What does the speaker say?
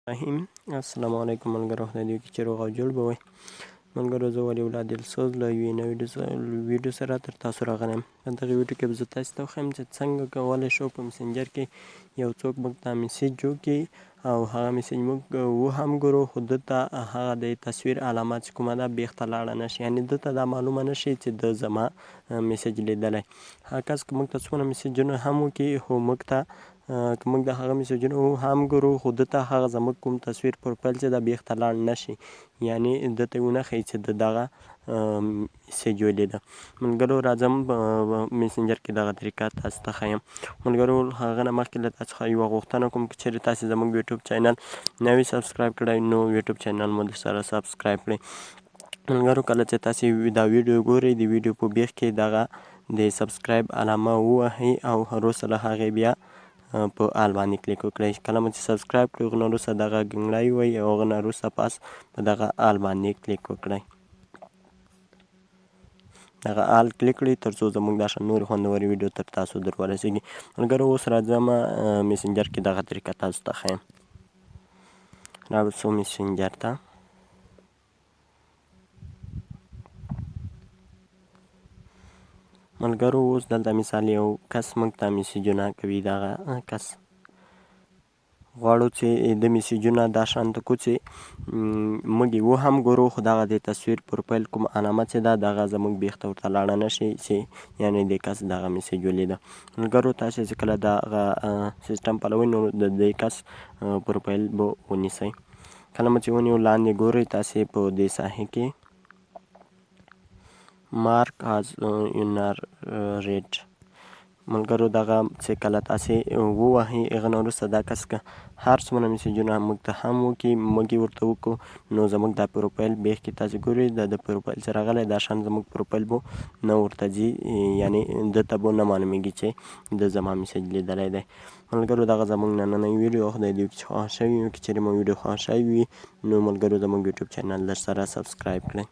رحیم السلام علیکم ملګرو، خدای دې وکړي چې روغ او جوړ به وئ. ملګرو، زه ولي الله دلسوز له یوې نوې ویډیو سره تر تاسو راغلی یم. په دغه ویډیو کې به زه تاسو ته وښیم چې څنګه کولی شو په مسنجر کې یو څوک موږ ته میسیج وکړي او هغه میسیج موږ هم ګورو، خو ده ته هغه د تصویر علامه چې کومه ده بېخته لاړه نه شي، یعنې ده ته دا معلومه نه شي چې ده زما میسیج لیدلی. هغه کس که موږ ته څومره میسیجونه هم وکړي، خو موږ ته که موږ د هغه میسیجونه هم ګورو، خو ده ته هغه زموږ کوم تصویر پروفایل چې ده بېخته لاړ نه شي، یعنې ده ته ونه ښیي چې ده دغه میسیج ولیده. ملګرو، راځم میسنجر کې دغه طریقه تاسو ته ښیم. ملګرو، هغه نه مخکې له تا څخه یوه غوښتنه کوم که چېرې تاسې زموږ یوټیوب چینل نه وي سبسکرایب کړی، نو یوټیوب چینل مو درسره سبسکرایب کړئ. ملګرو، کله چې تاسې دا ویډیو ګورئ، د ویډیو په بیخ کې دغه د سبسکرایب علامه ووهئ او وروسته له هغې بیا په آل باندې کلیک وکړئ. کله مو چې سبسکرایب کړئ، هغه نه وروسته دغه ګنګړی ووهئ او هغه نه وروسته پس په دغه آل باندې کلیک وکړئ. دغه آل کلیک کړئ تر څو زموږ دا شان نورې خوندورې ویډیو تر تاسو در ورسېږي. ملګرو، اوس راځم میسنجر کې دغه طریقه تاسو ته ښیم. راوځو میسنجر ته. ملګرو، اوس دلته مثال یو کس موږ ته میسیجونه کوي. دغه کس غواړو چې د میسیجونه دا شانته کړو چې موږ یې هم ګورو، خو دغه د تصویر پروفایل کوم علامه چې ده دغه زموږ بیخته ورته لاړه نه شي چې یعنې د کس دغه میسیج ولیده. ملګرو، تاسې چې کله دغه سیسټم پلوئ نو د دې کس پروفایل به ونیسئ. کله مو چې ونیو، لاندې ګورئ تاسې په دې ساحې کې مارک از ینرېټ. ملګرو، دغه چې کله تاسې ووهئ، هغه نه وروسته دا کس که هر څومره میسیجونه موږ ته هم وکړي، موږ یې ورته وکړو، نو زموږ دا پروفایل بیخ کې تاسې ګورئ، د پروفایل چې راغلی دا شان زموږ پروفایل به نه ورته ځي، یعنې ده ته به نه معلومېږي چې ده زما میسیج لیدلی دی. ملګرو، دغه زموږ نننۍ ویډیو خدای دې وکړي چې خوښه شوې وي. که چېرې مو ویډیو خوښه شوې وي، نو ملګرو زموږ یوټیوب چینل درسره سبسکرایب کړئ.